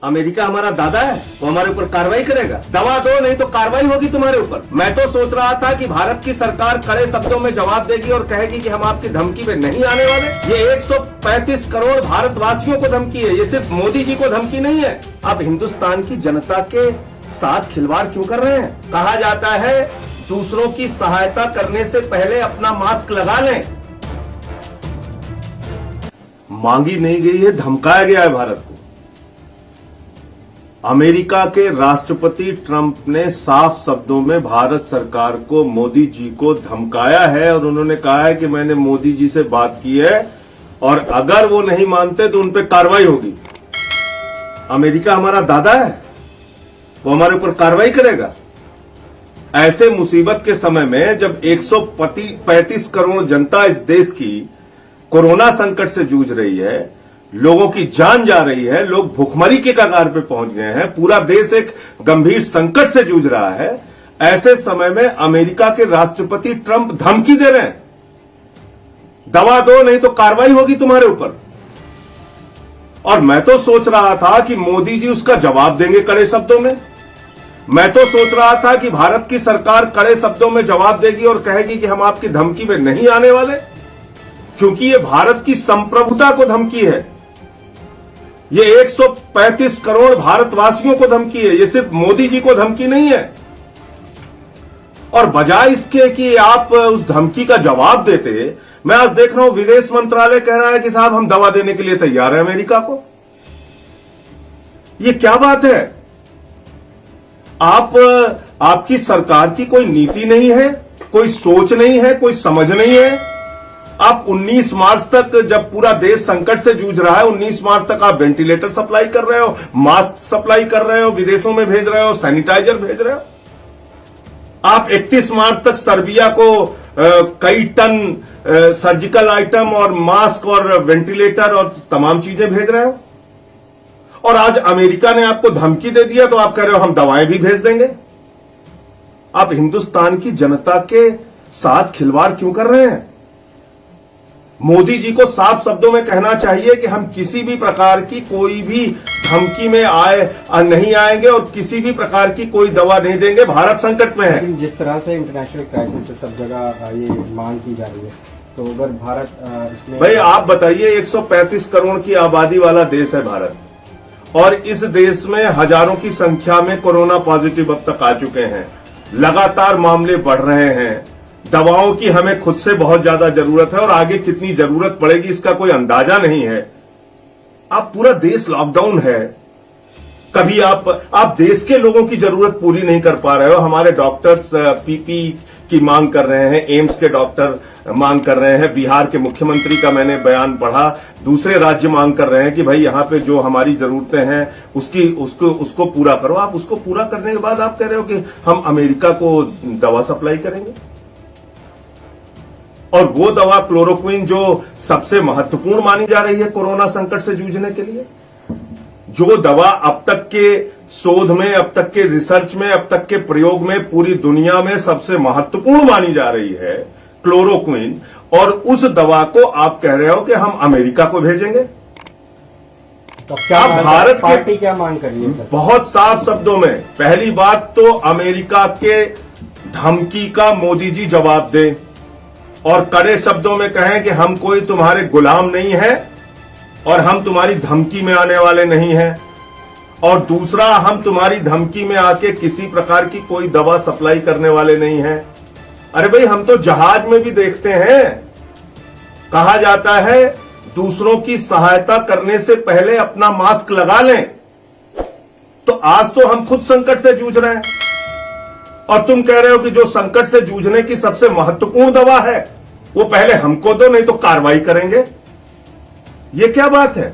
America हमारा दादा है, वो हमारे ऊपर कार्रवाई करेगा। दवा दो नहीं तो कार्रवाई होगी तुम्हारे ऊपर। मैं तो सोच रहा था कि भारत की सरकार कड़े शब्दों में जवाब देगी और कहेगी कि हम आपकी धमकी में नहीं आने वाले। ये 135 करोड़ भारतवासियों को धमकी है, ये सिर्फ मोदी जी को धमकी नहीं है। अब हिंदुस्तान की जनता के साथ खिलवाड़ क्यों कर रहे हैं? कहा जाता है दूसरों की सहायता करने से पहले अपना मास्क लगा लें। मांगी नहीं गई है, धमकाया गया है भारत को। अमेरिका के राष्ट्रपति ट्रंप ने साफ शब्दों में भारत सरकार को, मोदी जी को धमकाया है और उन्होंने कहा है कि मैंने मोदी जी से बात की है और अगर वो नहीं मानते तो उन पर कार्रवाई होगी। अमेरिका हमारा दादा है, वो हमारे ऊपर कार्रवाई करेगा। ऐसे मुसीबत के समय में जब 135 करोड़ जनता इस देश की कोरोना संकट से जूझ रही है, लोगों की जान जा रही है, लोग भूखमरी के कगार पे पहुंच गए हैं, पूरा देश एक गंभीर संकट से जूझ रहा है, ऐसे समय में अमेरिका के राष्ट्रपति ट्रंप धमकी दे रहे हैं, दवा दो नहीं तो कार्रवाई होगी तुम्हारे ऊपर। और मैं तो सोच रहा था कि मोदी जी उसका जवाब देंगे कड़े शब्दों में। मैं तो सोच रहा था कि भारत की सरकार कड़े शब्दों में जवाब देगी और कहेगी कि हम आपकी धमकी में नहीं आने वाले, क्योंकि ये भारत की संप्रभुता को धमकी है। ये 135 करोड़ भारतवासियों को धमकी है, ये सिर्फ मोदी जी को धमकी नहीं है। और बजाय इसके कि आप उस धमकी का जवाब देते, मैं आज देख रहा हूं विदेश मंत्रालय कह रहा है कि साहब हम दवा देने के लिए तैयार हैं अमेरिका को। ये क्या बात है? आपकी सरकार की कोई नीति नहीं है, कोई सोच नहीं है, कोई समझ नहीं है। आप 19 मार्च तक, जब पूरा देश संकट से जूझ रहा है, 19 मार्च तक आप वेंटिलेटर सप्लाई कर रहे हो, मास्क सप्लाई कर रहे हो, विदेशों में भेज रहे हो, सैनिटाइजर भेज रहे हो। आप 31 मार्च तक सर्बिया को कई टन सर्जिकल आइटम और मास्क और वेंटिलेटर और तमाम चीजें भेज रहे हो। और आज अमेरिका ने आपको धमकी दे दिया तो आप कह रहे हो हम दवाएं भी भेज देंगे। आप हिंदुस्तान की जनता के साथ खिलवाड़ क्यों कर रहे हैं? मोदी जी को साफ शब्दों में कहना चाहिए कि हम किसी भी प्रकार की कोई भी धमकी में नहीं आएंगे और किसी भी प्रकार की कोई दवा नहीं देंगे। भारत संकट में है। जिस तरह से इंटरनेशनल क्राइसिस है, सब जगह ये मांग की जा रही है, तो अगर भारत इसमें, भाई आप बताइए, 135 करोड़ की आबादी वाला देश है भारत, और इस देश में हजारों की संख्या में कोरोना पॉजिटिव अब तक आ चुके हैं। लगातार मामले बढ़ रहे हैं। दवाओं की हमें खुद से बहुत ज्यादा जरूरत है और आगे कितनी जरूरत पड़ेगी इसका कोई अंदाजा नहीं है। आप पूरा देश लॉकडाउन है। कभी आप देश के लोगों की जरूरत पूरी नहीं कर पा रहे हो। हमारे डॉक्टर्स पीपी की मांग कर रहे हैं, एम्स के डॉक्टर मांग कर रहे हैं, बिहार के मुख्यमंत्री का मैंने बयान पढ़ा, दूसरे राज्य मांग कर रहे हैं कि भाई यहां पे जो हमारी जरूरतें हैं उसको पूरा करो। आप उसको पूरा करने के बाद आप कह रहे हो कि हम अमेरिका को दवा सप्लाई करेंगे। और वो दवा क्लोरोक्विन जो सबसे महत्वपूर्ण मानी जा रही है कोरोना संकट से जूझने के लिए, जो दवा अब तक के शोध में, अब तक के रिसर्च में, अब तक के प्रयोग में पूरी दुनिया में सबसे महत्वपूर्ण मानी जा रही है, क्लोरोक्विन, और उस दवा को आप कह रहे हो कि हम अमेरिका को भेजेंगे। तो क्या भारत पार्टी क्या मांग कर रही है सर? बहुत साफ शब्दों में, पहली बात तो अमेरिका के धमकी का मोदी जी जवाब दें और कड़े शब्दों में कहें कि हम कोई तुम्हारे गुलाम नहीं है और हम तुम्हारी धमकी में आने वाले नहीं हैं। और दूसरा, हम तुम्हारी धमकी में आके किसी प्रकार की कोई दवा सप्लाई करने वाले नहीं हैं। अरे भाई, हम तो जहाज में भी देखते हैं, कहा जाता है दूसरों की सहायता करने से पहले अपना मास्क लगा लें। तो आज तो हम खुद संकट से जूझ रहे हैं और तुम कह रहे हो कि जो संकट से जूझने की सबसे महत्वपूर्ण दवा है वो पहले हमको दो, नहीं तो कार्रवाई करेंगे। ये क्या बात है?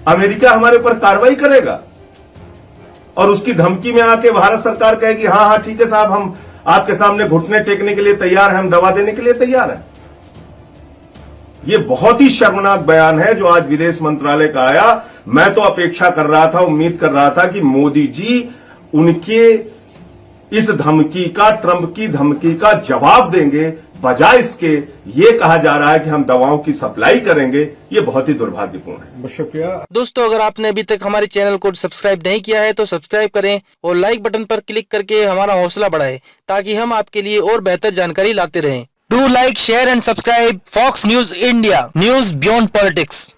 अमेरिका हमारे ऊपर कार्रवाई करेगा और उसकी धमकी में आके भारत सरकार कहेगी हाँ हाँ ठीक है साहब, हम आपके सामने घुटने टेकने के लिए तैयार हैं, हम दवा देने के लिए तैयार हैं। ये बहुत ही शर्मनाक बयान है जो आज विदेश मंत्रालय का आया। मैं तो अपेक्षा कर रहा था, उम्मीद कर रहा था कि मोदी जी उनके इस धमकी का, ट्रंप की धमकी का जवाब देंगे, बजाय इसके ये कहा जा रहा है कि हम दवाओं की सप्लाई करेंगे, ये बहुत ही दुर्भाग्यपूर्ण है। बहुत शुक्रिया। दोस्तों, अगर आपने अभी तक हमारे चैनल को सब्सक्राइब नहीं किया है तो सब्सक्राइब करें और लाइक बटन पर क्लिक करके हमारा हौसला बढ़ाएं ताकि हम आपके लिए और बेहतर जानकारी लाते रहें। Do like, share and subscribe Fox News India, news beyond politics.